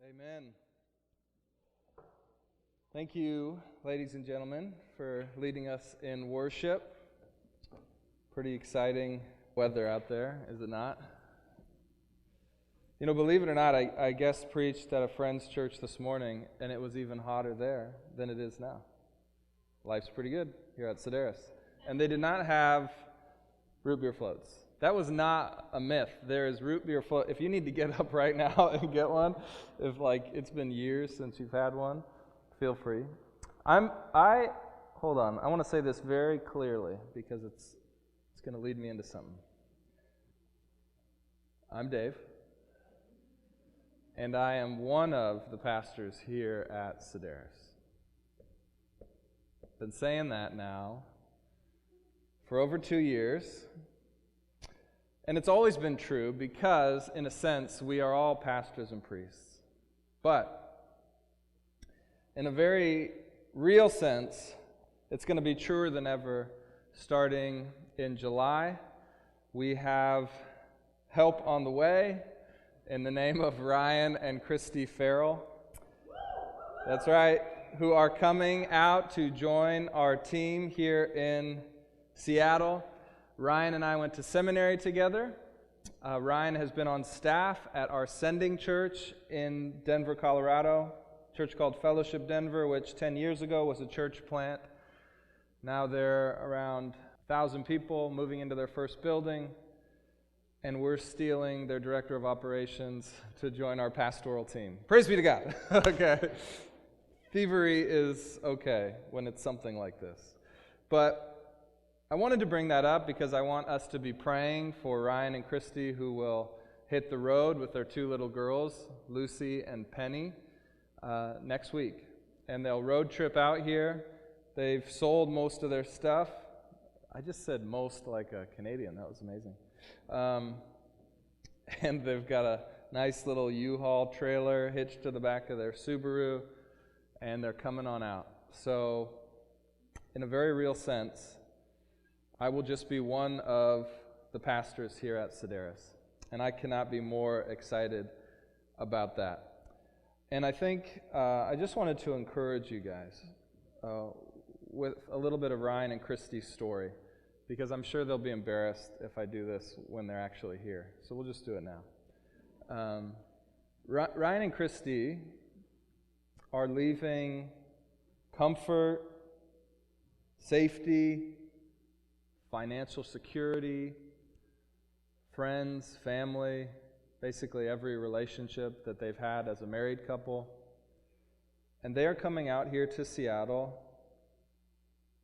Amen. Thank you, ladies and gentlemen, for leading us in worship. Pretty exciting weather out there, is it not? You know, believe it or not, I guest preached at a friend's church this morning, and it was even hotter there than it is now. Life's pretty good here at Sedaris. And they did not have root beer floats. That was not a myth. There is root beer float. If you need to get up right now and get one, if it's been years since you've had one, feel free. Hold on. I want to say this very clearly because it's going to lead me into something. I'm Dave, and I am one of the pastors here at Sedaris. Been saying that now for over 2 years. And it's always been true because, in a sense, we are all pastors and priests. But in a very real sense, it's going to be truer than ever starting in July. We have help on the way in the name of Ryan and Christy Farrell. That's right, who are coming out to join our team here in Seattle. Ryan and I went to seminary together. Ryan has been on staff at our sending church in Denver, Colorado, a church called Fellowship Denver, which 10 years ago was a church plant. Now they're around 1,000 people moving into their first building, and we're stealing their director of operations to join our pastoral team. Praise be to God. Okay. Thievery is okay when it's something like this. But I wanted to bring that up because I want us to be praying for Ryan and Christy, who will hit the road with their 2 little girls, Lucy and Penny, next week. And they'll road trip out here. They've sold most of their stuff. I just said most like a Canadian. That was amazing. And they've got a nice little U-Haul trailer hitched to the back of their Subaru, and they're coming on out. So, in a very real sense, I will just be one of the pastors here at Sedaris, and I cannot be more excited about that. And I think I just wanted to encourage you guys with a little bit of Ryan and Christy's story, because I'm sure they'll be embarrassed if I do this when they're actually here. So we'll just do it now. Ryan and Christy are leaving comfort, safety, financial security, friends, family, basically every relationship that they've had as a married couple. And they are coming out here to Seattle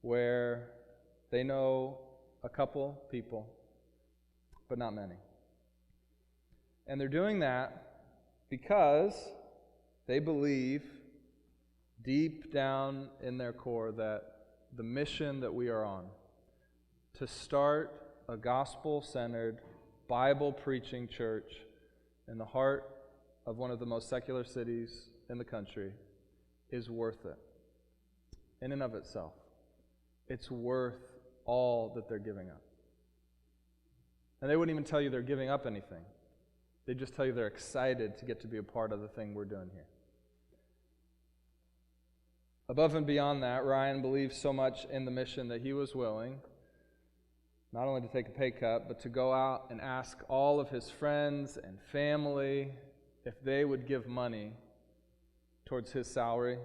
where they know a couple people, but not many. And they're doing that because they believe deep down in their core that the mission that we are on, to start a gospel-centered, Bible-preaching church in the heart of one of the most secular cities in the country, is worth it. In and of itself. It's worth all that they're giving up. And they wouldn't even tell you they're giving up anything. They just tell you they're excited to get to be a part of the thing we're doing here. Above and beyond that, Ryan believes so much in the mission that he was willing not only to take a pay cut, but to go out and ask all of his friends and family if they would give money towards his salary,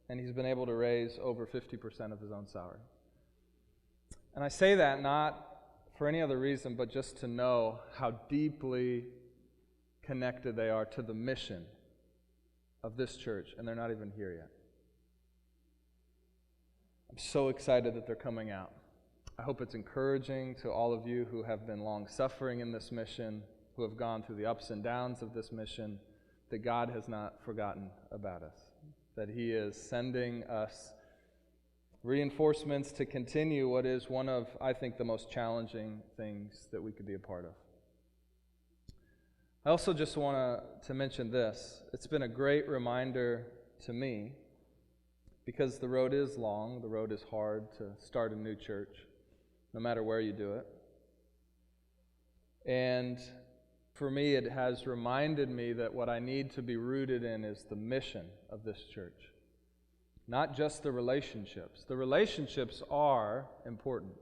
and he's been able to raise over 50% of his own salary. And I say that not for any other reason, but just to know how deeply connected they are to the mission of this church, and they're not even here yet. I'm so excited that they're coming out. I hope it's encouraging to all of you who have been long-suffering in this mission, who have gone through the ups and downs of this mission, that God has not forgotten about us, that He is sending us reinforcements to continue what is one of, I think, the most challenging things that we could be a part of. I also just want to mention this. It's been a great reminder to me, because the road is long, the road is hard to start a new church, no matter where you do it. And For me, it has reminded me that what I need to be rooted in is the mission of this church, not just the relationships. The relationships are important,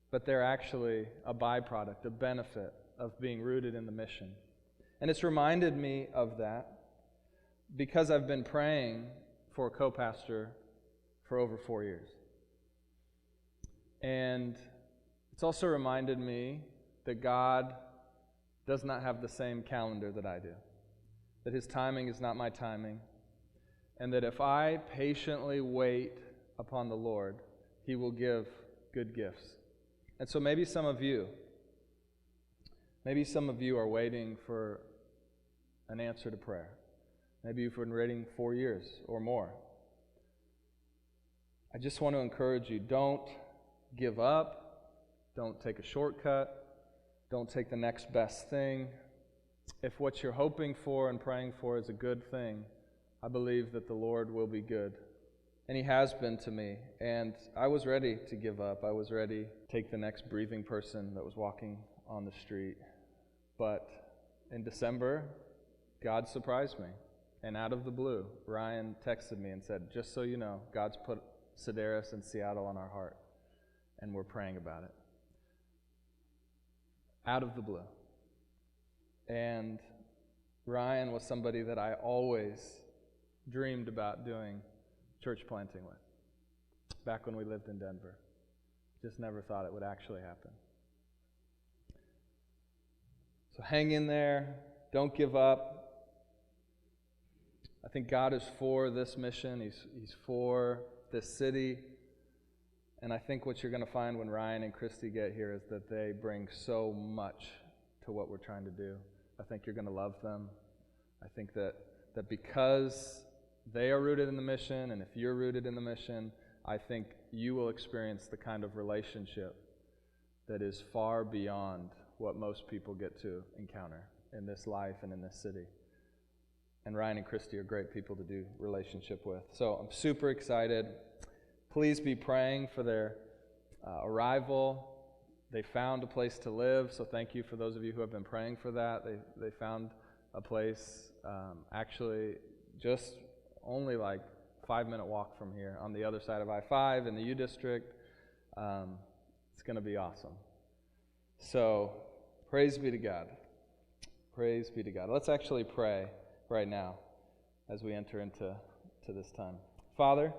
but they're actually a byproduct, a benefit of being rooted in the mission. And it's reminded me of that because I've been praying for a co-pastor for over 4 years. And it's also reminded me that God does not have the same calendar that I do, that His timing is not my timing, and that if I patiently wait upon the Lord, He will give good gifts. And so maybe some of you are waiting for an answer to prayer. Maybe you've been waiting 4 years or more. I just want to encourage you, don't give up. Don't take a shortcut. Don't take the next best thing. If what you're hoping for and praying for is a good thing, I believe that the Lord will be good. And He has been to me. And I was ready to give up. I was ready to take the next breathing person that was walking on the street. But in December, God surprised me. And out of the blue, Ryan texted me and said, just so you know, God's put Sedaris and Seattle on our heart. And we're praying about it. Out of the blue. And Ryan was somebody that I always dreamed about doing church planting with, back when we lived in Denver. Just never thought it would actually happen. So hang in there. Don't give up. I think God is for this mission. He's for this city. And I think what you're going to find when Ryan and Christy get here is that they bring so much to what we're trying to do. I think you're going to love them. I think that because they are rooted in the mission, and if you're rooted in the mission, I think you will experience the kind of relationship that is far beyond what most people get to encounter in this life and in this city. And Ryan and Christy are great people to do relationship with. So I'm super excited. Please be praying for their arrival. They found a place to live, so thank you for those of you who have been praying for that. They found a place actually just only like 5-minute walk from here on the other side of I-5 in the U District. It's going to be awesome. So praise be to God. Praise be to God. Let's actually pray right now as we enter into this time. Father,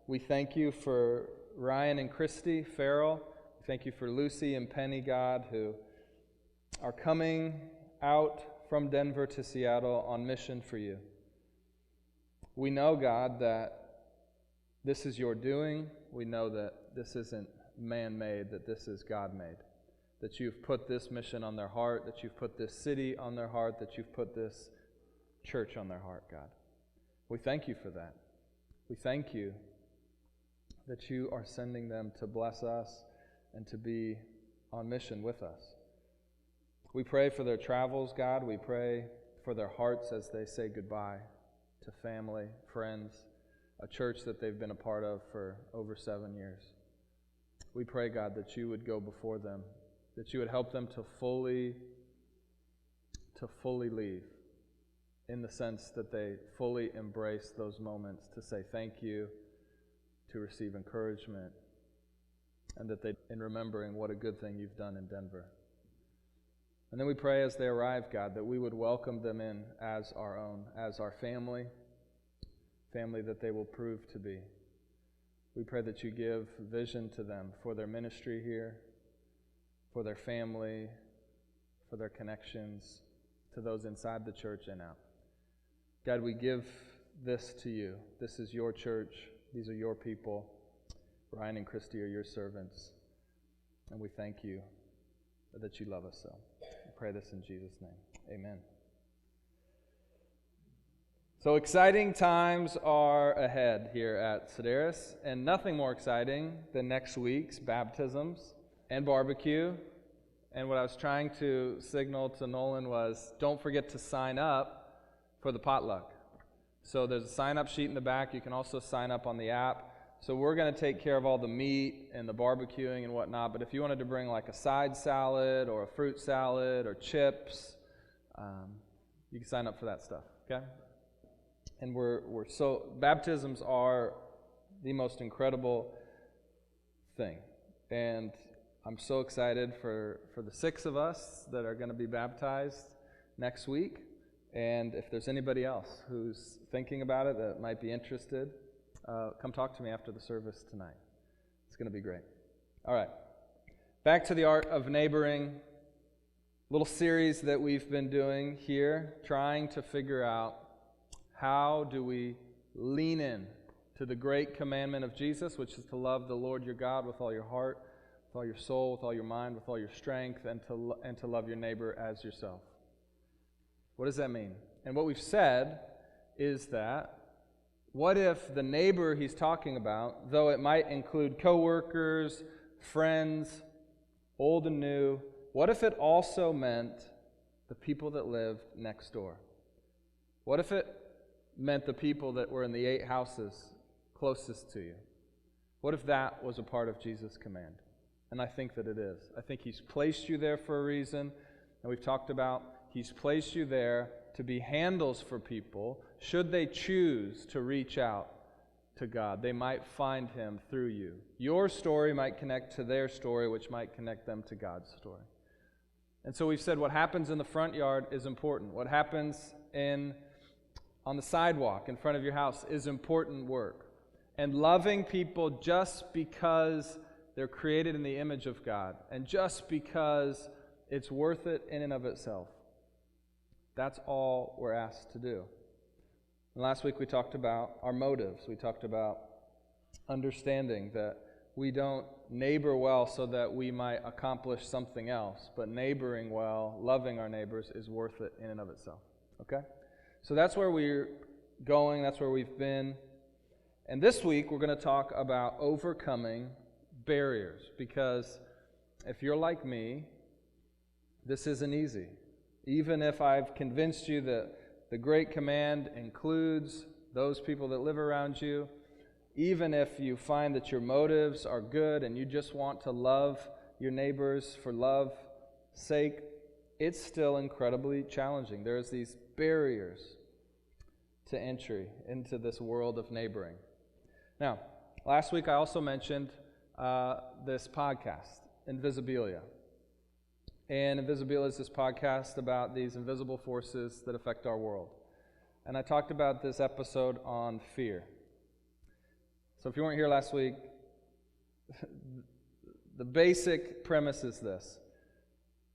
we thank you for Ryan and Christy Farrell. Thank you for Lucy and Penny, God, who are coming out from Denver to Seattle on mission for you. We know, God, that this is your doing. We know that this isn't man-made, that this is God-made. That you've put this mission on their heart, that you've put this city on their heart, that you've put this church on their heart, God. We thank you for that. We thank you that you are sending them to bless us and to be on mission with us. We pray for their travels, God. We pray for their hearts as they say goodbye to family, friends, a church that they've been a part of for over 7 years. We pray, God, that you would go before them, that you would help them to fully leave, in the sense that they fully embrace those moments to say thank you, to receive encouragement, and that they, in remembering what a good thing you've done in Denver. And then we pray as they arrive, God, that we would welcome them in as our own, as our family that they will prove to be. We pray that you give vision to them for their ministry here, for their family, for their connections to those inside the church and out. God, we give this to you. This is your church. These are your people. Ryan and Christy are your servants. And we thank you that you love us so. We pray this in Jesus' name. Amen. So exciting times are ahead here at Sedaris, and nothing more exciting than next week's baptisms and barbecue. And what I was trying to signal to Nolan was, don't forget to sign up for the potluck. So there's a sign-up sheet in the back. You can also sign up on the app. So we're going to take care of all the meat and the barbecuing and whatnot, but if you wanted to bring like a side salad or a fruit salad or chips you can sign up for that stuff, okay? And baptisms are the most incredible thing. And I'm so excited for the 6 of us that are going to be baptized next week. And if there's anybody else who's thinking about it that might be interested, come talk to me after the service tonight. It's going to be great. All right. Back to the art of neighboring. Little series that we've been doing here, trying to figure out how do we lean in to the great commandment of Jesus, which is to love the Lord your God with all your heart, with all your soul, with all your mind, with all your strength, and to love your neighbor as yourself. What does that mean? And what we've said is that what if the neighbor he's talking about, though it might include coworkers, friends, old and new, what if it also meant the people that lived next door? What if it meant the people that were in the 8 houses closest to you? What if that was a part of Jesus' command? And I think that it is. I think he's placed you there for a reason, and we've talked about he's placed you there to be handles for people should they choose to reach out to God. They might find him through you. Your story might connect to their story, which might connect them to God's story. And so we've said what happens in the front yard is important. What happens on the sidewalk in front of your house is important work. And loving people just because they're created in the image of God and just because it's worth it in and of itself. That's all we're asked to do. And last week we talked about our motives. We talked about understanding that we don't neighbor well so that we might accomplish something else, but neighboring well, loving our neighbors is worth it in and of itself. Okay? So that's where we're going. That's where we've been. And this week we're going to talk about overcoming barriers, because if you're like me, this isn't easy. Even if I've convinced you that the Great Command includes those people that live around you, even if you find that your motives are good and you just want to love your neighbors for love's sake, it's still incredibly challenging. There's these barriers to entry into this world of neighboring. Now, last week I also mentioned this podcast, Invisibilia. And Invisibilia is this podcast about these invisible forces that affect our world. And I talked about this episode on fear. So if you weren't here last week, the basic premise is this.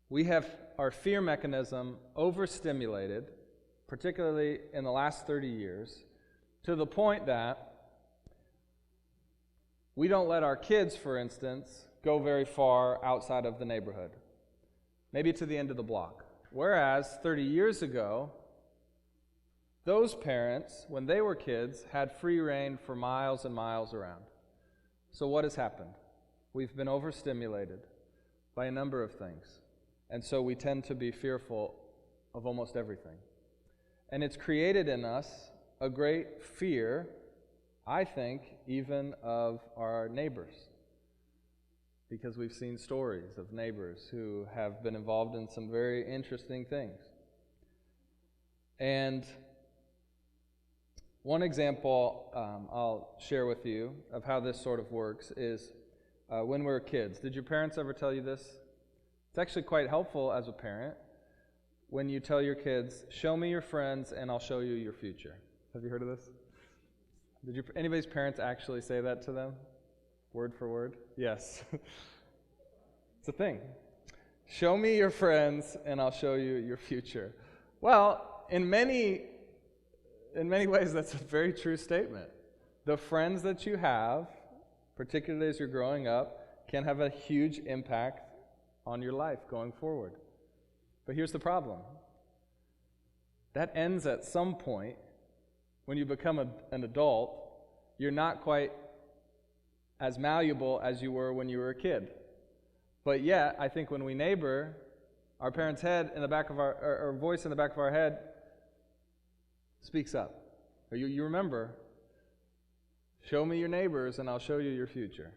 We have our fear mechanism overstimulated, particularly in the last 30 years, to the point that we don't let our kids, for instance, go very far outside of the neighborhood, maybe to the end of the block. Whereas 30 years ago, those parents, when they were kids, had free reign for miles and miles around. So what has happened? We've been overstimulated by a number of things. And so we tend to be fearful of almost everything. And it's created in us a great fear, I think, even of our neighbors. Because we've seen stories of neighbors who have been involved in some very interesting things. And one example I'll share with you of how this sort of works is when we were kids. Did your parents ever tell you this? It's actually quite helpful as a parent when you tell your kids, show me your friends and I'll show you your future. Have you heard of this? Did anybody's parents actually say that to them? Word for word? Yes. It's a thing. Show me your friends and I'll show you your future. Well, in many ways, that's a very true statement. The friends that you have, particularly as you're growing up, can have a huge impact on your life going forward. But here's the problem. That ends at some point. When you become an adult, you're not quite as malleable as you were when you were a kid. But yet, I think when we neighbor, our parents' head in the back of our voice in the back of our head speaks up. Or you remember, show me your neighbors and I'll show you your future.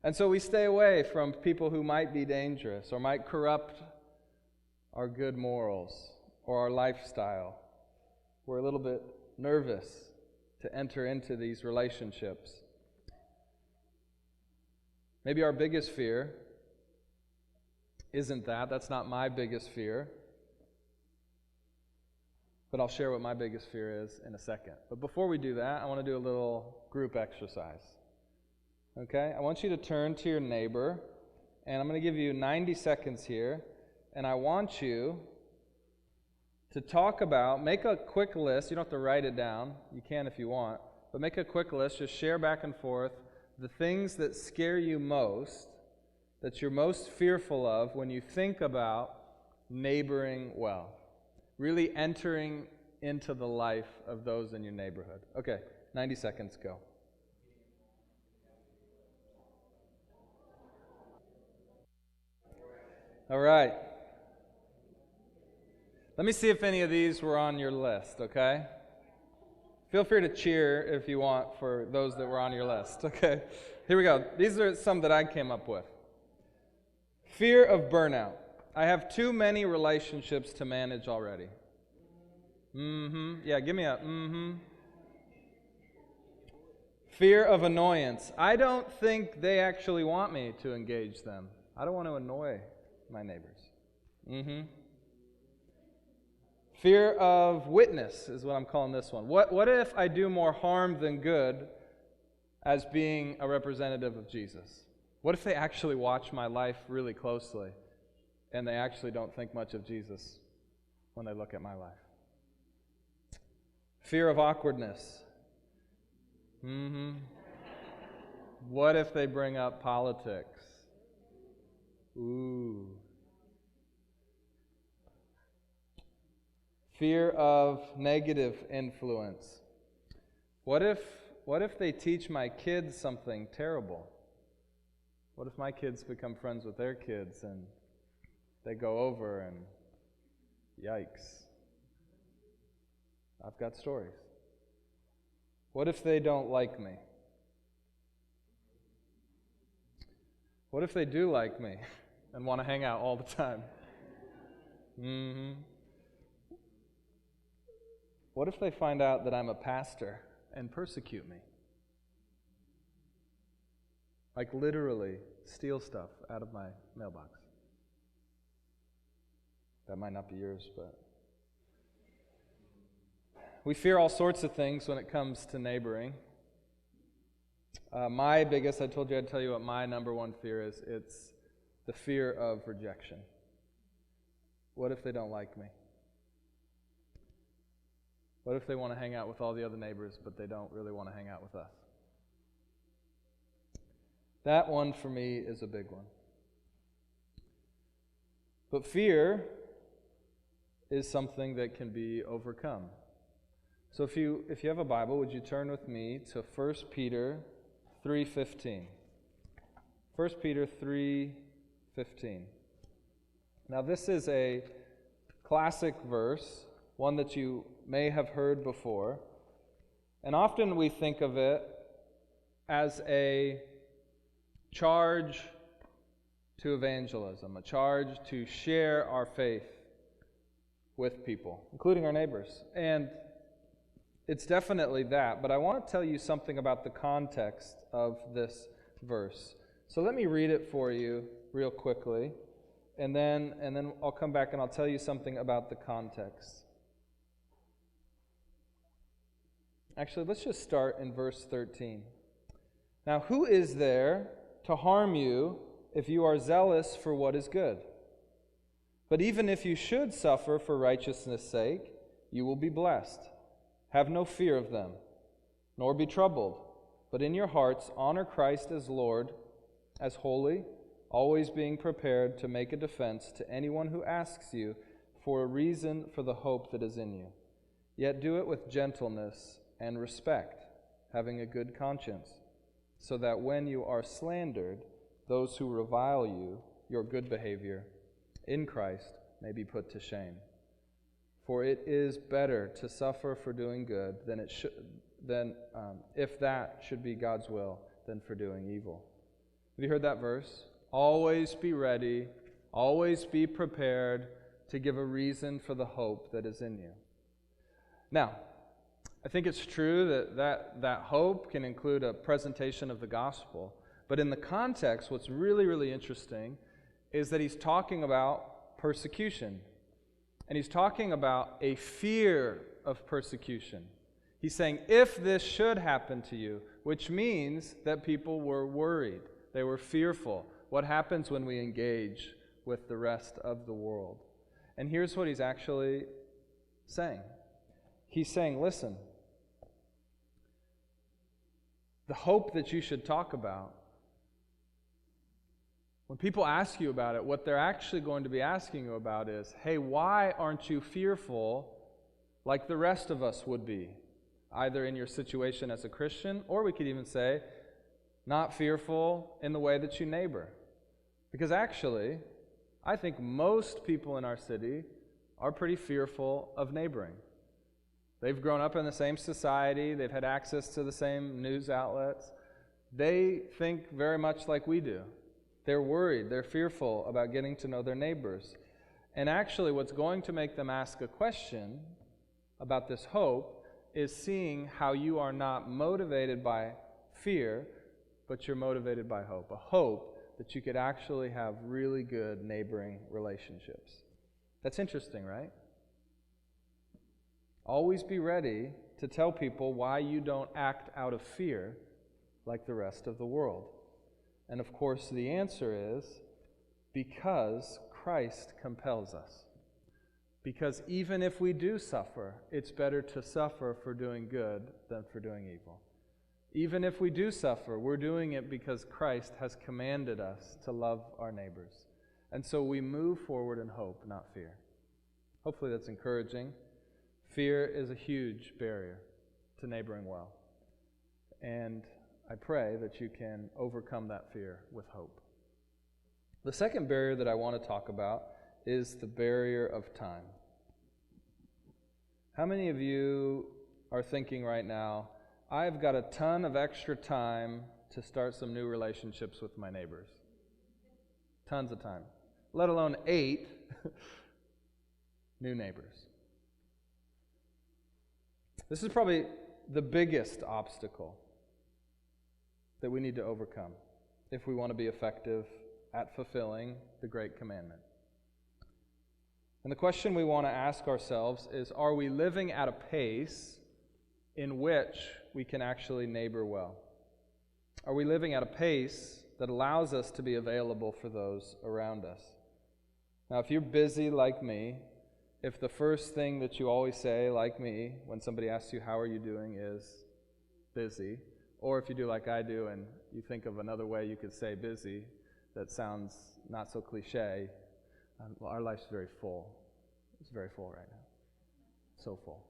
And so we stay away from people who might be dangerous or might corrupt our good morals or our lifestyle. We're a little bit nervous to enter into these relationships. Maybe our biggest fear isn't that. That's not my biggest fear. But I'll share what my biggest fear is in a second. But before we do that, I want to do a little group exercise. Okay? I want you to turn to your neighbor, and I'm going to give you 90 seconds here, and I want you to talk about, make a quick list. You don't have to write it down. You can if you want. But make a quick list. Just share back and forth the things that scare you most, that you're most fearful of when you think about neighboring well. Really entering into the life of those in your neighborhood. Okay, 90 seconds, go. All right. Let me see if any of these were on your list, okay? Feel free to cheer if you want for those that were on your list, okay? Here we go. These are some that I came up with. Fear of burnout. I have too many relationships to manage already. Yeah, give me a Fear of annoyance. I don't think they actually want me to engage them. I don't want to annoy my neighbors. Fear of witness is what I'm calling this one. What if I do more harm than good as being a representative of Jesus? What if they actually watch my life really closely and they actually don't think much of Jesus when they look at my life? Fear of awkwardness. What if they bring up politics? Ooh. Fear of negative influence. What if they teach my kids something terrible? What if my kids become friends with their kids and they go over and yikes? I've got stories. What if they don't like me? What if they do like me and want to hang out all the time? What if they find out that I'm a pastor and persecute me? Like literally steal stuff out of my mailbox. That might not be yours, but we fear all sorts of things when it comes to neighboring. My biggest, I told you I'd tell you what my number one fear is. It's the fear of rejection. What if they don't like me? What if they want to hang out with all the other neighbors, but they don't really want to hang out with us? That one for me is a big one. But fear is something that can be overcome. So if you have a Bible, would you turn with me to 1 Peter 3:15. 1 Peter 3:15. Now this is a classic verse, one that you may have heard before. And often we think of it as a charge to evangelism, a charge to share our faith with people, including our neighbors. And it's definitely that, but I want to tell you something about the context of this verse. So let me read it for you real quickly, and then I'll come back and I'll tell you something about the context. Actually, let's just start in verse 13. Now, who is there to harm you if you are zealous for what is good? But even if you should suffer for righteousness' sake, you will be blessed. Have no fear of them, nor be troubled, but in your hearts honor Christ as Lord, as holy, always being prepared to make a defense to anyone who asks you for a reason for the hope that is in you. Yet do it with gentleness and respect, having a good conscience, so that when you are slandered, those who revile you, your good behavior in Christ, may be put to shame. For it is better to suffer for doing good than if that should be God's will, than for doing evil. Have you heard that verse? Always be ready, always be prepared, to give a reason for the hope that is in you. Now, I think it's true that hope can include a presentation of the gospel, but in the context, what's really, really interesting is that he's talking about persecution, and he's talking about a fear of persecution. He's saying, if this should happen to you, which means that people were worried, they were fearful. What happens when we engage with the rest of the world? And here's what he's actually saying. He's saying, listen, the hope that you should talk about, when people ask you about it, what they're actually going to be asking you about is, hey, why aren't you fearful like the rest of us would be? Either in your situation as a Christian, or we could even say, not fearful in the way that you neighbor. Because actually, I think most people in our city are pretty fearful of neighboring. They've grown up in the same society, they've had access to the same news outlets. They think very much like we do. They're worried, they're fearful about getting to know their neighbors. And actually, what's going to make them ask a question about this hope is seeing how you are not motivated by fear, but you're motivated by hope. A hope that you could actually have really good neighboring relationships. That's interesting, right? Always be ready to tell people why you don't act out of fear like the rest of the world. And of course, the answer is because Christ compels us. Because even if we do suffer, it's better to suffer for doing good than for doing evil. Even if we do suffer, we're doing it because Christ has commanded us to love our neighbors. And so we move forward in hope, not fear. Hopefully that's encouraging. Fear is a huge barrier to neighboring well. And I pray that you can overcome that fear with hope. The second barrier that I want to talk about is the barrier of time. How many of you are thinking right now, I've got a ton of extra time to start some new relationships with my neighbors? Tons of time. Let alone 8 new neighbors. This is probably the biggest obstacle that we need to overcome if we want to be effective at fulfilling the Great Commandment. And the question we want to ask ourselves is, are we living at a pace in which we can actually neighbor well? Are we living at a pace that allows us to be available for those around us? Now, if you're busy like me, if the first thing that you always say, like me, when somebody asks you, how are you doing, is busy, or if you do like I do and you think of another way you could say busy that sounds not so cliche, our life's very full. It's very full right now. So full.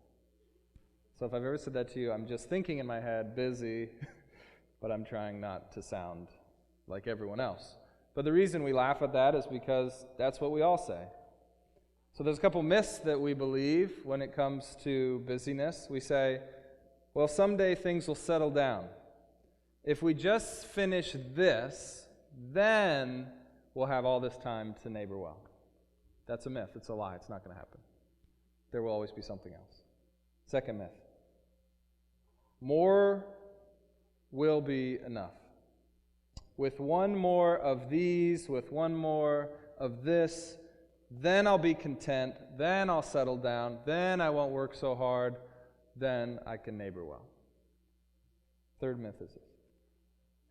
So if I've ever said that to you, I'm just thinking in my head, busy, but I'm trying not to sound like everyone else. But the reason we laugh at that is because that's what we all say. So there's a couple myths that we believe when it comes to busyness. We say, well, someday things will settle down. If we just finish this, then we'll have all this time to neighbor well. That's a myth. It's a lie. It's not going to happen. There will always be something else. Second myth. More will be enough. With one more of these, with one more of this, then I'll be content, then I'll settle down, then I won't work so hard, then I can neighbor well. Third myth is this.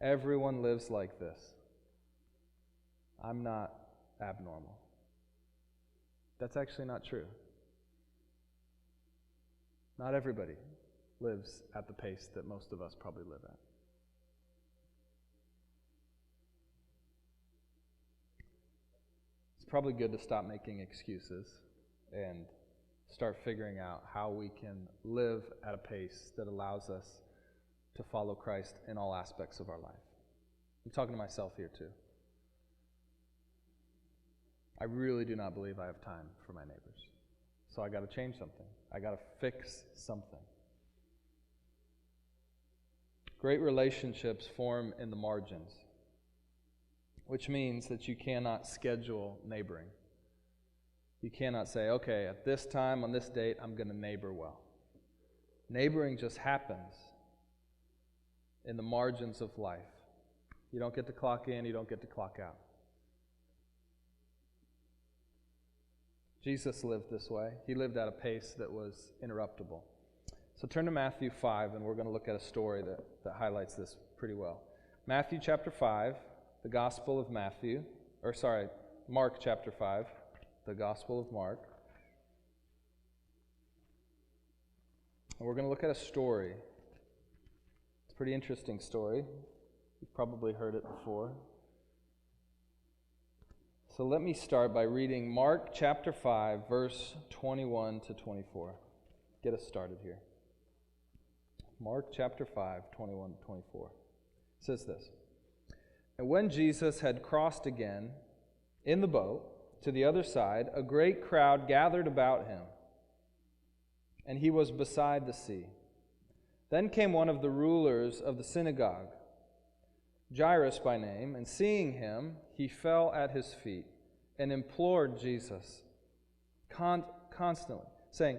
Everyone lives like this. I'm not abnormal. That's actually not true. Not everybody lives at the pace that most of us probably live at. It's probably good to stop making excuses and start figuring out how we can live at a pace that allows us to follow Christ in all aspects of our life. I'm talking to myself here too. I really do not believe I have time for my neighbors. So I got to change something. I got to fix something. Great relationships form in the margins, which means that you cannot schedule neighboring. You cannot say, okay, at this time, on this date, I'm going to neighbor well. Neighboring just happens in the margins of life. You don't get to clock in, you don't get to clock out. Jesus lived this way. He lived at a pace that was interruptible. So turn to Matthew 5, and we're going to look at a story that highlights this pretty well. Matthew chapter 5, the Gospel of Matthew, Mark chapter 5, the Gospel of Mark. And we're going to look at a story. It's a pretty interesting story. You've probably heard it before. So let me start by reading Mark chapter 5, verse 21 to 24. Get us started here. Mark chapter 5, 21 to 24. It says this. And when Jesus had crossed again in the boat to the other side, a great crowd gathered about him, and he was beside the sea. Then came one of the rulers of the synagogue, Jairus by name, and seeing him, he fell at his feet and implored Jesus constantly, saying,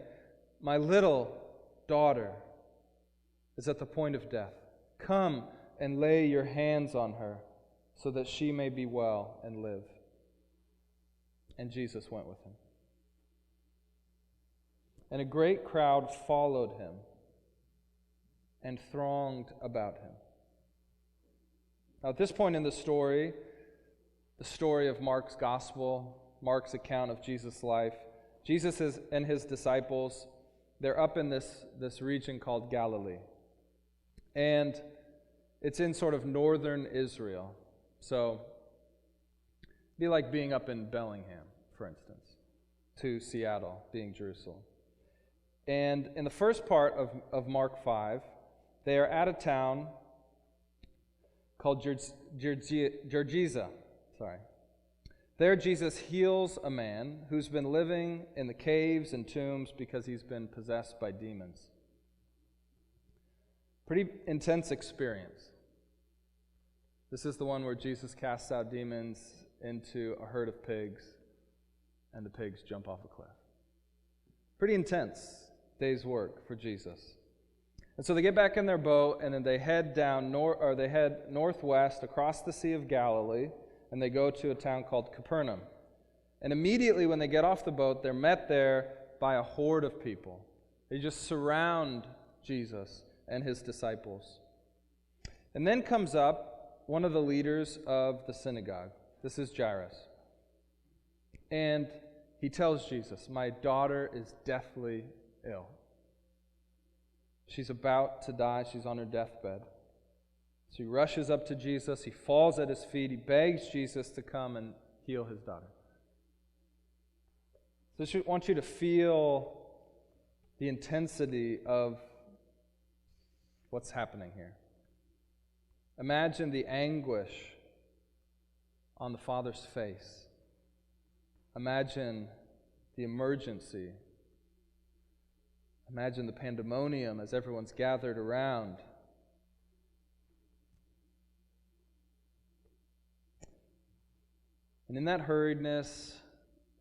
"My little daughter is at the point of death. Come and lay your hands on her, so that she may be well and live." And Jesus went with him. And a great crowd followed him and thronged about him. Now, at this point in the story of Mark's gospel, Mark's account of Jesus' life, Jesus and his disciples, they're up in this region called Galilee. And it's in sort of northern Israel. So it'd be like being up in Bellingham, for instance, to Seattle, being Jerusalem. And in the first part of Mark 5, they are at a town called Gergesa. There Jesus heals a man who's been living in the caves and tombs because he's been possessed by demons. Pretty intense experience. This is the one where Jesus casts out demons into a herd of pigs, and the pigs jump off a cliff. Pretty intense day's work for Jesus. And so they get back in their boat, and then they head northwest across the Sea of Galilee, and they go to a town called Capernaum. And immediately when they get off the boat, they're met there by a horde of people. They just surround Jesus and his disciples. And then comes up one of the leaders of the synagogue. This is Jairus. And he tells Jesus, "My daughter is deathly ill. She's about to die. She's on her deathbed." So he rushes up to Jesus. He falls at his feet. He begs Jesus to come and heal his daughter. So I want you to feel the intensity of what's happening here. Imagine the anguish on the Father's face. Imagine the emergency. Imagine the pandemonium as everyone's gathered around. And in that hurriedness,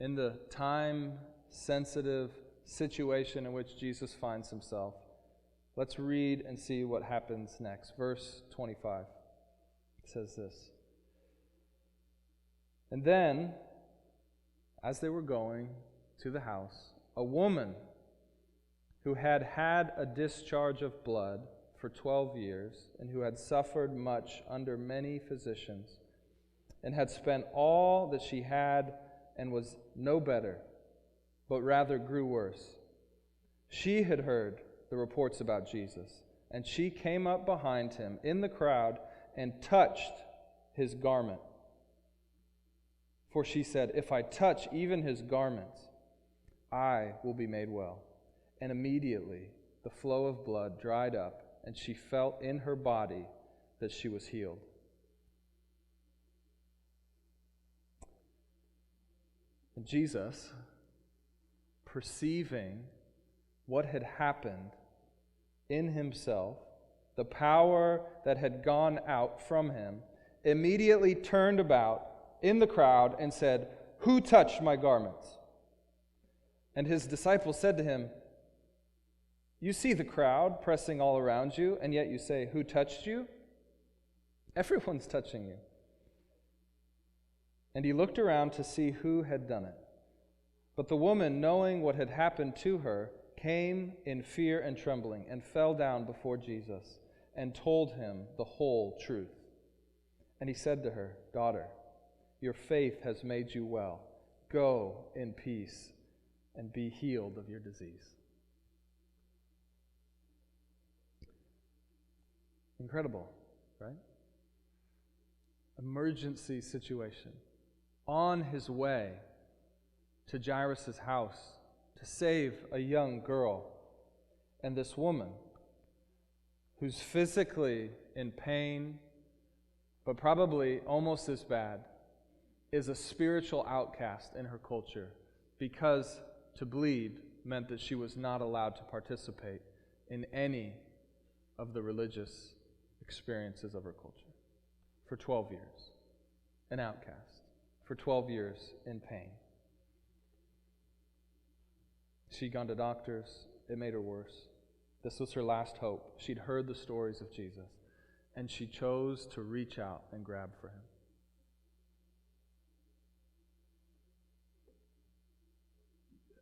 in the time-sensitive situation in which Jesus finds himself, let's read and see what happens next. Verse 25 says this. And then, as they were going to the house, a woman who had had a discharge of blood for 12 years, and who had suffered much under many physicians, and had spent all that she had, and was no better, but rather grew worse. She had heard the reports about Jesus, and she came up behind him in the crowd and touched his garment. For she said, "If I touch even his garments, I will be made well." And immediately the flow of blood dried up, and she felt in her body that she was healed. And Jesus, perceiving what had happened in himself, the power that had gone out from him, immediately turned about in the crowd and said, "Who touched my garments?" And his disciples said to him, "You see the crowd pressing all around you, and yet you say, 'Who touched you?' Everyone's touching you." And he looked around to see who had done it. But the woman, knowing what had happened to her, came in fear and trembling, and fell down before Jesus, and told him the whole truth. And he said to her, "Daughter, your faith has made you well. Go in peace and be healed of your disease." Incredible, right? Emergency situation. On his way to Jairus' house to save a young girl. And this woman, who's physically in pain, but probably almost as bad, is a spiritual outcast in her culture because to bleed meant that she was not allowed to participate in any of the religious experiences of her culture. For 12 years, an outcast. For 12 years in pain. She'd gone to doctors. It made her worse. This was her last hope. She'd heard the stories of Jesus, and she chose to reach out and grab for him.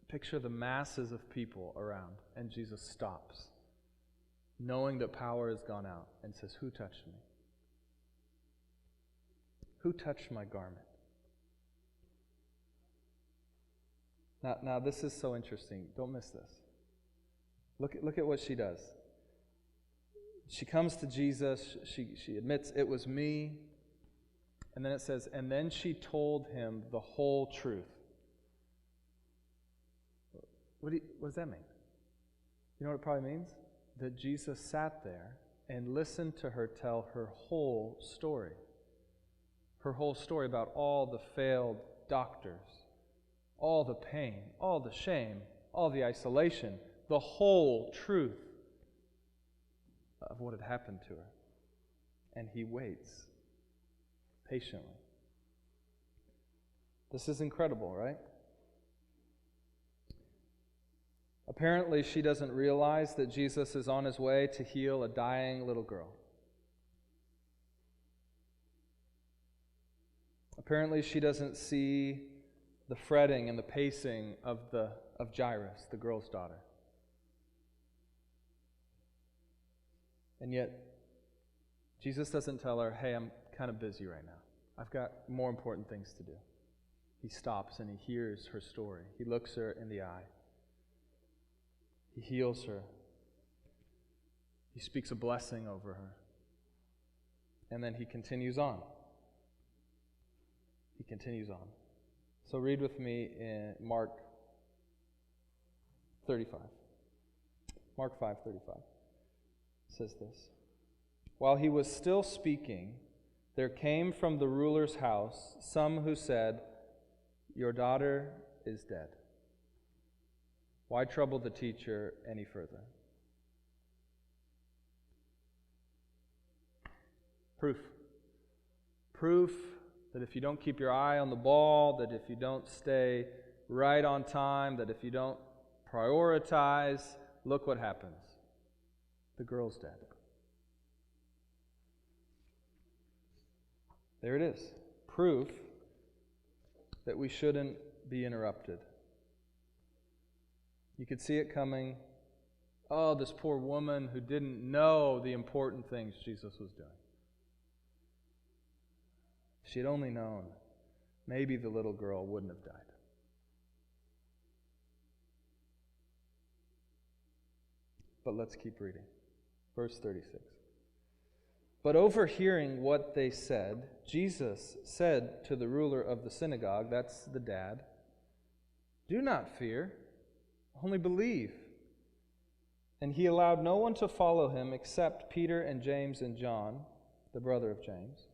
Picture the masses of people around, and Jesus stops, knowing that power has gone out, and says, "Who touched me? Who touched my garment?" Now this is so interesting. Don't miss this. Look at what she does. She comes to Jesus. She admits, "It was me." And then it says, "And then she told him the whole truth." What does that mean? You know what it probably means? That Jesus sat there and listened to her tell her whole story. Her whole story about all the failed doctors, all the pain, all the shame, all the isolation, the whole truth of what had happened to her. And he waits patiently. This is incredible, right? Apparently, she doesn't realize that Jesus is on his way to heal a dying little girl. Apparently, she doesn't see the fretting and the pacing of Jairus, the girl's daughter. And yet, Jesus doesn't tell her, "Hey, I'm kind of busy right now. I've got more important things to do." He stops and he hears her story. He looks her in the eye. He heals her. He speaks a blessing over her. And then he continues on. He continues on. So read with me in Mark 35. Mark 5:35 says this. "While he was still speaking, there came from the ruler's house some who said, 'Your daughter is dead. Why trouble the teacher any further?'" Proof. Proof that if you don't keep your eye on the ball, that if you don't stay right on time, that if you don't prioritize, look what happens. The girl's dead. There it is. Proof that we shouldn't be interrupted. You could see it coming. Oh, this poor woman who didn't know the important things Jesus was doing. If she had only known, maybe the little girl wouldn't have died. But let's keep reading. Verse 36. "But overhearing what they said, Jesus said to the ruler of the synagogue," that's the dad, "Do not fear, only believe." And he allowed no one to follow him except Peter and James and John, the brother of James.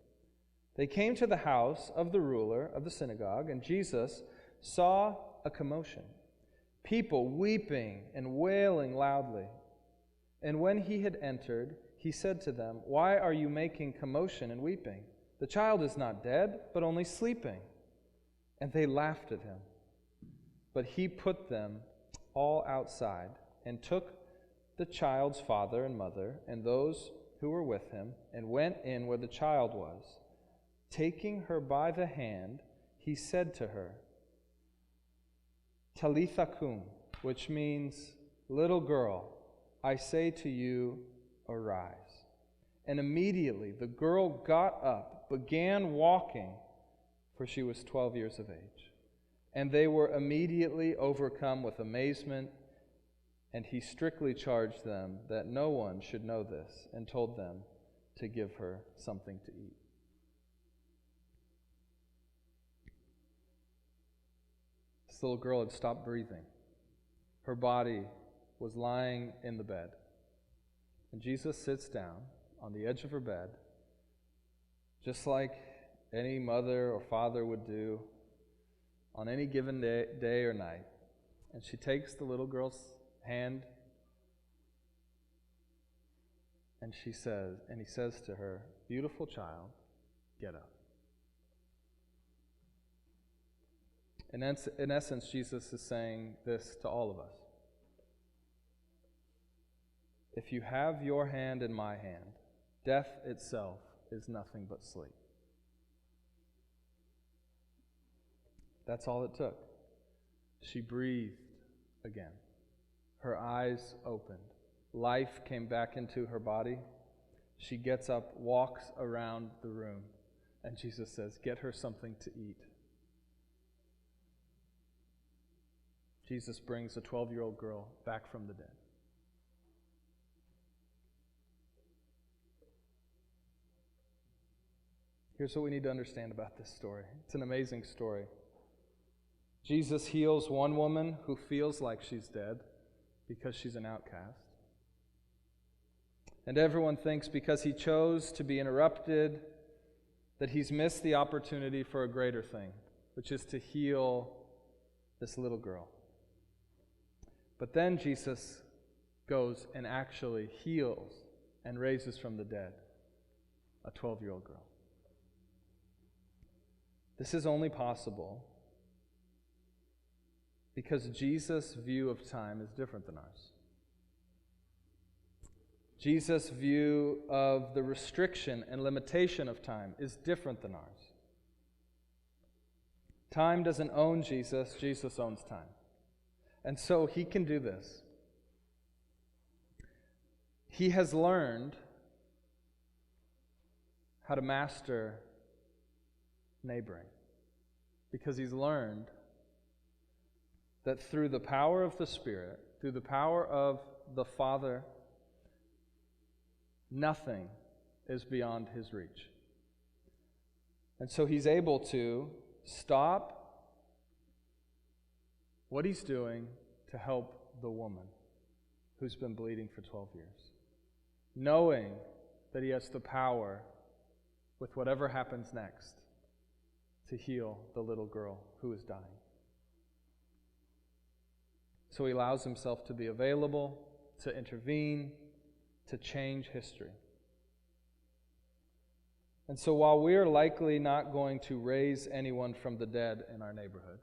They came to the house of the ruler of the synagogue, and Jesus saw a commotion, people weeping and wailing loudly. And when he had entered, he said to them, "Why are you making commotion and weeping? The child is not dead, but only sleeping." And they laughed at him. But he put them all outside and took the child's father and mother and those who were with him and went in where the child was. Taking her by the hand, he said to her, Talitha cum, which means, little girl, I say to you, arise. And immediately the girl got up, began walking, for she was 12 years of age. And they were immediately overcome with amazement, and he strictly charged them that no one should know this, and told them to give her something to eat. This little girl had stopped breathing. Her body was lying in the bed. And Jesus sits down on the edge of her bed, just like any mother or father would do on any given day or night. And she takes the little girl's hand, and he says to her, beautiful child, get up. In essence, Jesus is saying this to all of us. If you have your hand in my hand, death itself is nothing but sleep. That's all it took. She breathed again. Her eyes opened. Life came back into her body. She gets up, walks around the room, and Jesus says, get her something to eat. Jesus brings a 12-year-old girl back from the dead. Here's what we need to understand about this story. It's an amazing story. Jesus heals one woman who feels like she's dead because she's an outcast. And everyone thinks because he chose to be interrupted that he's missed the opportunity for a greater thing, which is to heal this little girl. But then Jesus goes and actually heals and raises from the dead a 12-year-old girl. This is only possible because Jesus' view of time is different than ours. Jesus' view of the restriction and limitation of time is different than ours. Time doesn't own Jesus, Jesus owns time. And so he can do this. He has learned how to master neighboring because he's learned that through the power of the Spirit, through the power of the Father, nothing is beyond his reach. And so he's able to stop what he's doing to help the woman who's been bleeding for 12 years, knowing that he has the power, with whatever happens next, to heal the little girl who is dying. So he allows himself to be available, to intervene, to change history. And so while we're likely not going to raise anyone from the dead in our neighborhood,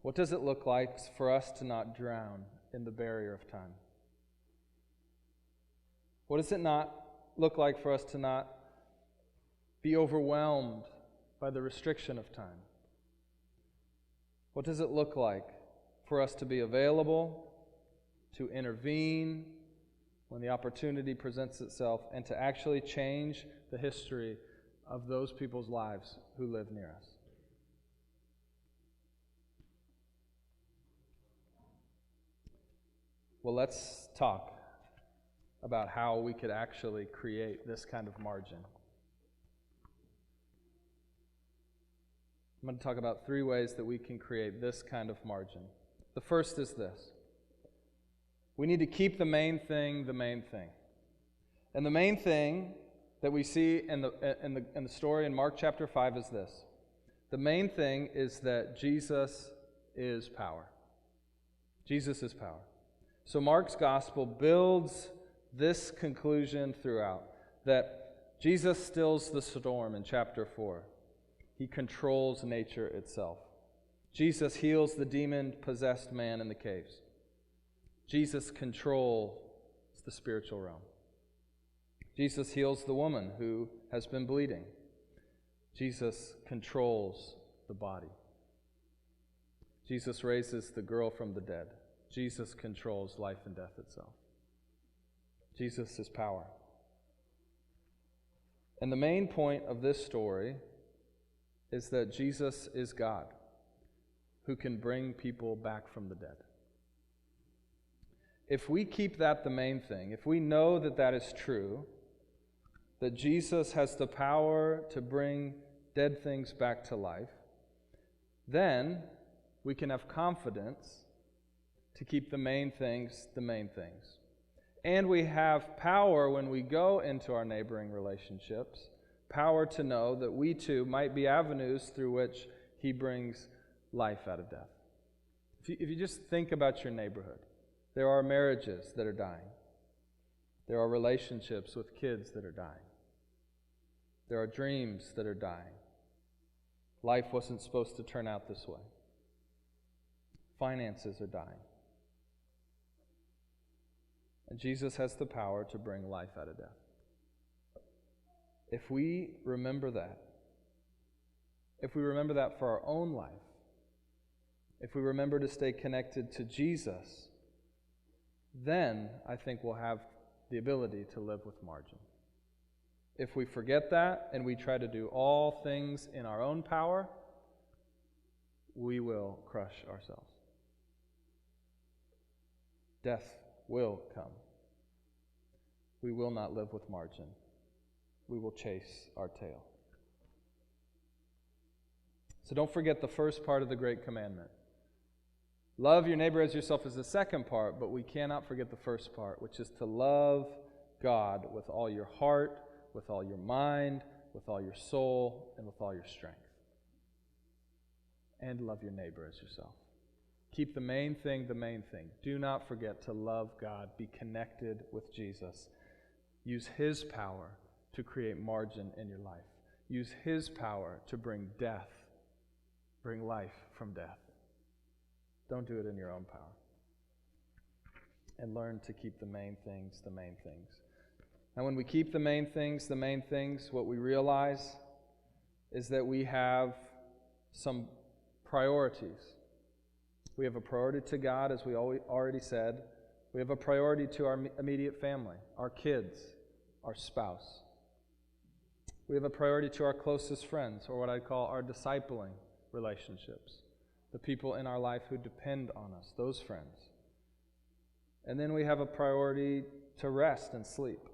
what does it look like for us to not drown in the barrier of time? What does it not look like for us to not be overwhelmed by the restriction of time? What does it look like for us to be available, to intervene when the opportunity presents itself, and to actually change the history of those people's lives who live near us? Well, let's talk about how we could actually create this kind of margin. I'm going to talk about 3 ways that we can create this kind of margin. The first is this. We need to keep the main thing the main thing. And the main thing that we see in the story in Mark chapter 5 is this. The main thing is that Jesus is power. Jesus is power. So Mark's gospel builds this conclusion throughout, that Jesus stills the storm in chapter 4. He controls nature itself. Jesus heals the demon-possessed man in the caves. Jesus controls the spiritual realm. Jesus heals the woman who has been bleeding. Jesus controls the body. Jesus raises the girl from the dead. Jesus controls life and death itself. Jesus is power. And the main point of this story is that Jesus is God who can bring people back from the dead. If we keep that the main thing, if we know that that is true, that Jesus has the power to bring dead things back to life, then we can have confidence to keep the main things the main things. And we have power when we go into our neighboring relationships, power to know that we too might be avenues through which He brings life out of death. If you just think about your neighborhood, there are marriages that are dying. There are relationships with kids that are dying. There are dreams that are dying. Life wasn't supposed to turn out this way. Finances are dying. And Jesus has the power to bring life out of death. If we remember that, if we remember that for our own life, if we remember to stay connected to Jesus, then I think we'll have the ability to live with margin. If we forget that and we try to do all things in our own power, we will crush ourselves. Death will come. We will not live with margin. We will chase our tail. So don't forget the first part of the Great Commandment. Love your neighbor as yourself is the second part, but we cannot forget the first part, which is to love God with all your heart, with all your mind, with all your soul, and with all your strength. And love your neighbor as yourself. Keep the main thing the main thing. Do not forget to love God. Be connected with Jesus. Use His power to create margin in your life. Use His power to bring life from death. Don't do it in your own power. And learn to keep the main things the main things. Now, when we keep the main things the main things, what we realize is that we have some priorities. We have a priority to God, as we already said. We have a priority to our immediate family, our kids, our spouse. We have a priority to our closest friends, or what I call our discipling relationships, the people in our life who depend on us, those friends. And then we have a priority to rest and sleep.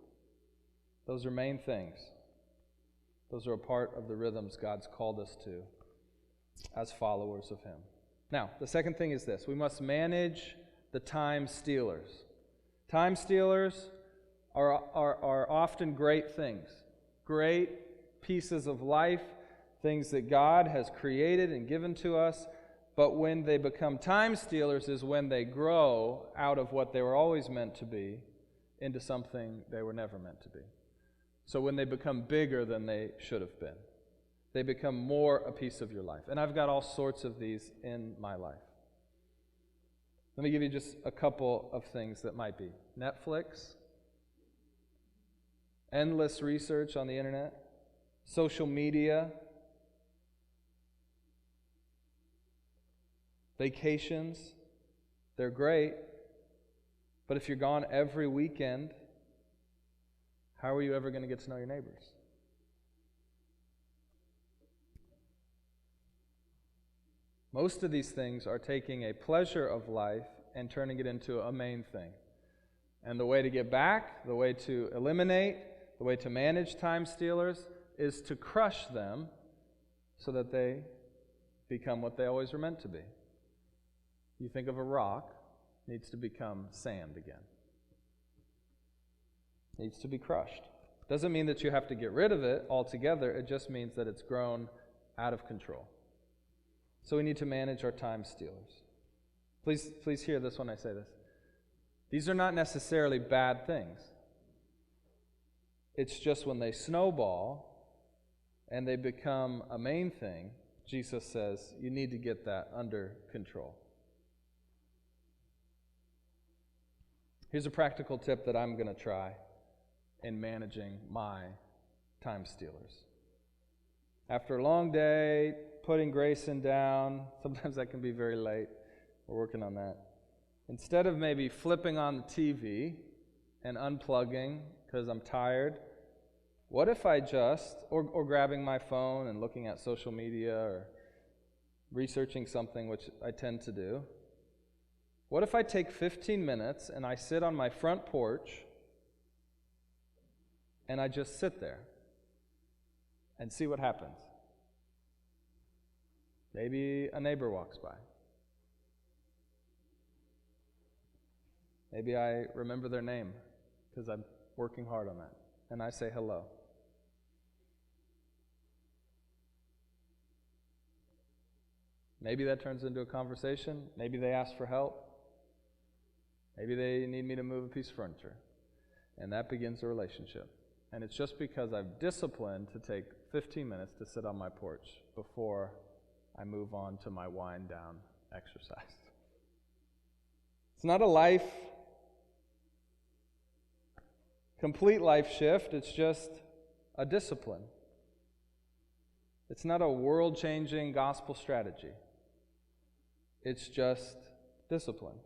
Those are main things. Those are a part of the rhythms God's called us to as followers of Him. Now, the second thing is this. We must manage the time stealers. Time stealers are often great things, great pieces of life, things that God has created and given to us, but when they become time stealers is when they grow out of what they were always meant to be into something they were never meant to be. So when they become bigger than they should have been. They become more a piece of your life. And I've got all sorts of these in my life. Let me give you just a couple of things that might be. Netflix, endless research on the internet, social media, vacations. They're great, but if you're gone every weekend, how are you ever going to get to know your neighbors? Most of these things are taking a pleasure of life and turning it into a main thing. And the way to get back, the way to eliminate, the way to manage time stealers is to crush them so that they become what they always were meant to be. You think of a rock, needs to become sand again. Needs to be crushed. Doesn't mean that you have to get rid of it altogether. It just means that it's grown out of control. So we need to manage our time stealers. Please hear this when I say this. These are not necessarily bad things. It's just when they snowball and they become a main thing, Jesus says, you need to get that under control. Here's a practical tip that I'm going to try in managing my time stealers. After a long day, putting Grayson down, sometimes that can be very late. We're working on that. Instead of maybe flipping on the TV and unplugging because I'm tired, what if I just, or grabbing my phone and looking at social media or researching something, which I tend to do, what if I take 15 minutes and I sit on my front porch and I just sit there and see what happens? Maybe a neighbor walks by. Maybe I remember their name because I'm working hard on that, and I say hello. Maybe that turns into a conversation. Maybe they ask for help. Maybe they need me to move a piece of furniture. And that begins a relationship. And it's just because I've disciplined to take 15 minutes to sit on my porch before I move on to my wind down exercise. It's not a complete life shift. It's just a discipline. It's not a world-changing gospel strategy. It's just discipline.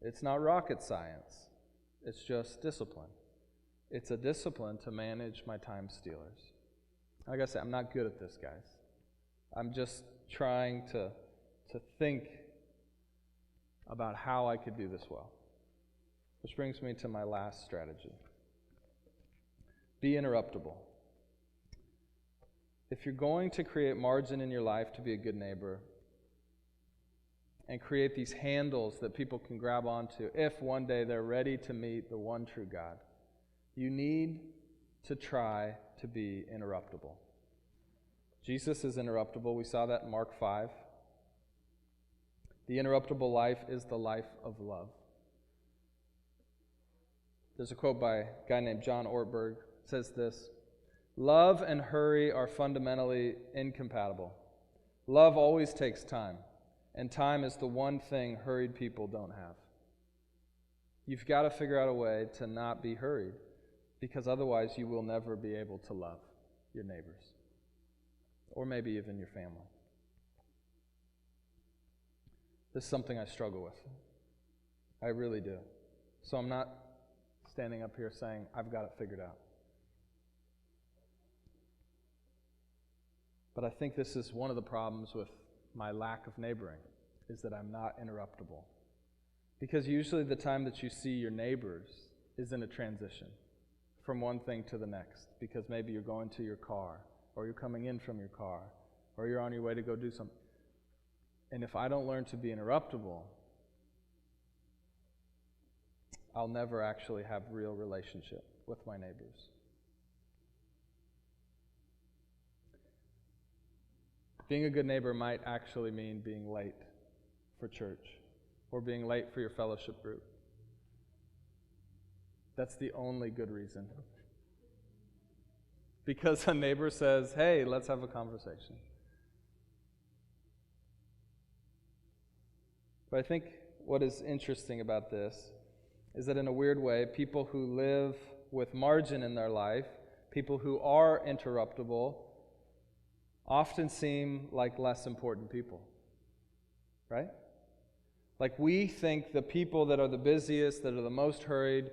It's not rocket science. It's just discipline. It's a discipline to manage my time stealers. Like I said, I'm not good at this, guys. I'm just trying to think about how I could do this well. Which brings me to my last strategy. Be interruptible. If you're going to create margin in your life to be a good neighbor and create these handles that people can grab onto if one day they're ready to meet the one true God, you need to try to be interruptible. Jesus is interruptible. We saw that in Mark 5. The interruptible life is the life of love. There's a quote by a guy named John Ortberg. It says this: love and hurry are fundamentally incompatible. Love always takes time, and time is the one thing hurried people don't have. You've got to figure out a way to not be hurried, because otherwise you will never be able to love your neighbors, or maybe even your family. This is something I struggle with. I really do. So I'm not standing up here saying, I've got it figured out. But I think this is one of the problems with my lack of neighboring, is that I'm not interruptible. Because usually the time that you see your neighbors is in a transition from one thing to the next, because maybe you're going to your car, or you're coming in from your car, or you're on your way to go do something. And if I don't learn to be interruptible, I'll never actually have real relationship with my neighbors. Being a good neighbor might actually mean being late for church or being late for your fellowship group. That's the only good reason. Because a neighbor says, hey, let's have a conversation. But I think what is interesting about this is that in a weird way, people who live with margin in their life, people who are interruptible, often seem like less important people, right? Like we think the people that are the busiest, that are the most hurried,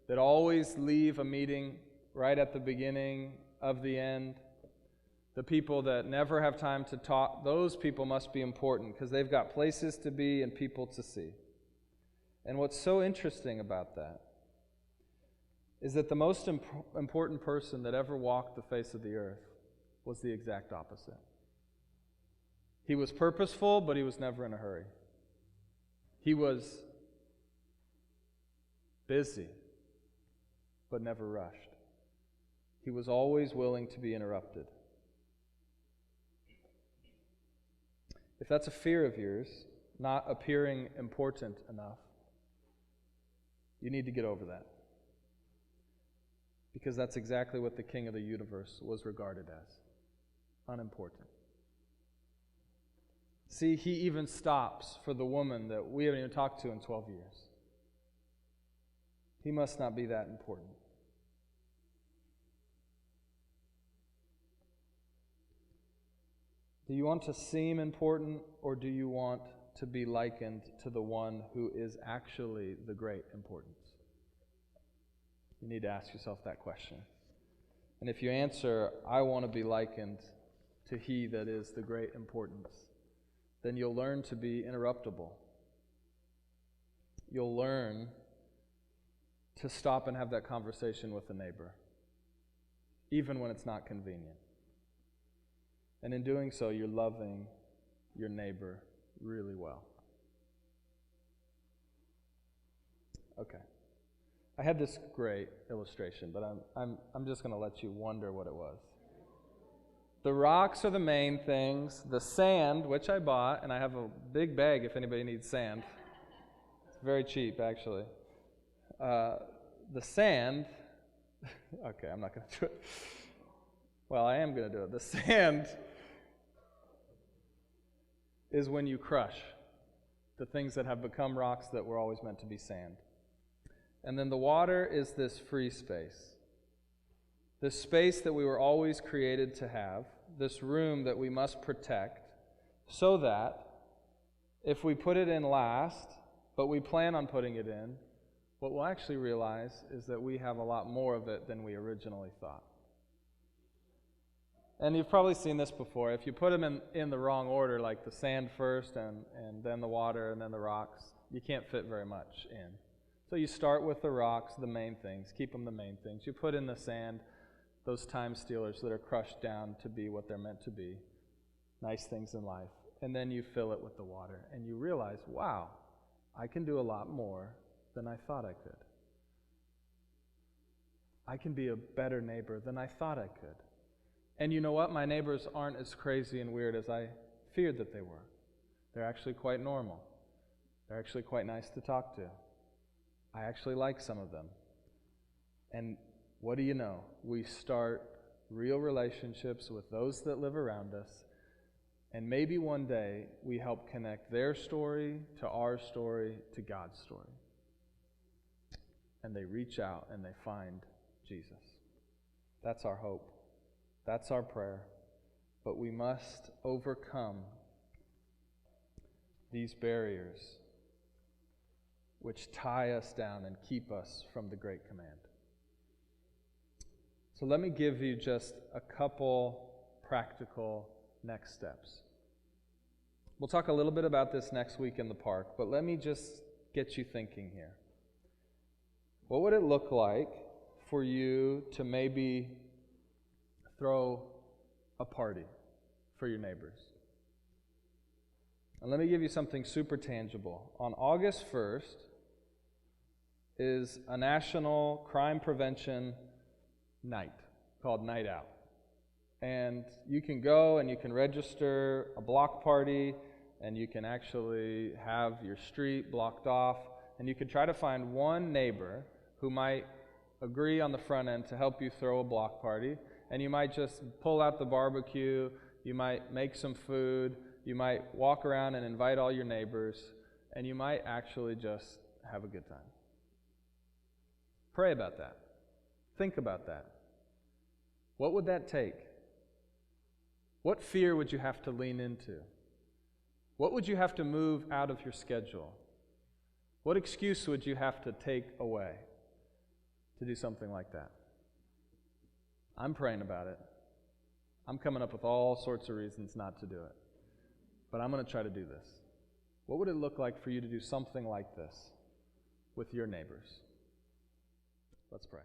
that always leave a meeting right at the beginning of the end, the people that never have time to talk, those people must be important because they've got places to be and people to see. And what's so interesting about that is that the most important person that ever walked the face of the earth was the exact opposite. He was purposeful, but he was never in a hurry. He was busy, but never rushed. He was always willing to be interrupted. If that's a fear of yours, not appearing important enough, you need to get over that. Because that's exactly what the King of the universe was regarded as. Unimportant. See, he even stops for the woman that we haven't even talked to in 12 years. He must not be that important. Do you want to seem important, or do you want to be likened to the one who is actually the great importance? You need to ask yourself that question. And if you answer, I want to be likened to he that is the great importance, then you'll learn to be interruptible. You'll learn to stop and have that conversation with a neighbor, even when it's not convenient. And in doing so, you're loving your neighbor really well. Okay. I had this great illustration, but I'm just going to let you wonder what it was. The rocks are the main things. The sand, which I bought, and I have a big bag if anybody needs sand. It's very cheap, actually. The sand, okay, I'm not going to do it. Well, I am going to do it. The sand is when you crush the things that have become rocks that were always meant to be sand. And then the water is this free space. This space that we were always created to have, this room that we must protect, so that if we put it in last, but we plan on putting it in, what we'll actually realize is that we have a lot more of it than we originally thought. And you've probably seen this before. If you put them in the wrong order, like the sand first and then the water and then the rocks, you can't fit very much in. So you start with the rocks, the main things, keep them the main things. You put in the sand, those time stealers that are crushed down to be what they're meant to be, nice things in life. And then you fill it with the water, and you realize, wow, I can do a lot more than I thought I could. I can be a better neighbor than I thought I could. And you know what? My neighbors aren't as crazy and weird as I feared that they were. They're actually quite normal. They're actually quite nice to talk to. I actually like some of them. And what do you know? We start real relationships with those that live around us, and maybe one day we help connect their story to our story to God's story. And they reach out and they find Jesus. That's our hope. That's our prayer. But we must overcome these barriers which tie us down and keep us from the great command. So let me give you just a couple practical next steps. We'll talk a little bit about this next week in the park, but let me just get you thinking here. What would it look like for you to maybe throw a party for your neighbors? And let me give you something super tangible. On August 1st is a national crime prevention night called Night Out. And you can go and you can register a block party, and you can actually have your street blocked off, and you can try to find one neighbor who might agree on the front end to help you throw a block party. And you might just pull out the barbecue, you might make some food, you might walk around and invite all your neighbors, and you might actually just have a good time. Pray about that. Think about that. What would that take? What fear would you have to lean into? What would you have to move out of your schedule? What excuse would you have to take away to do something like that? I'm praying about it. I'm coming up with all sorts of reasons not to do it. But I'm going to try to do this. What would it look like for you to do something like this with your neighbors? Let's pray.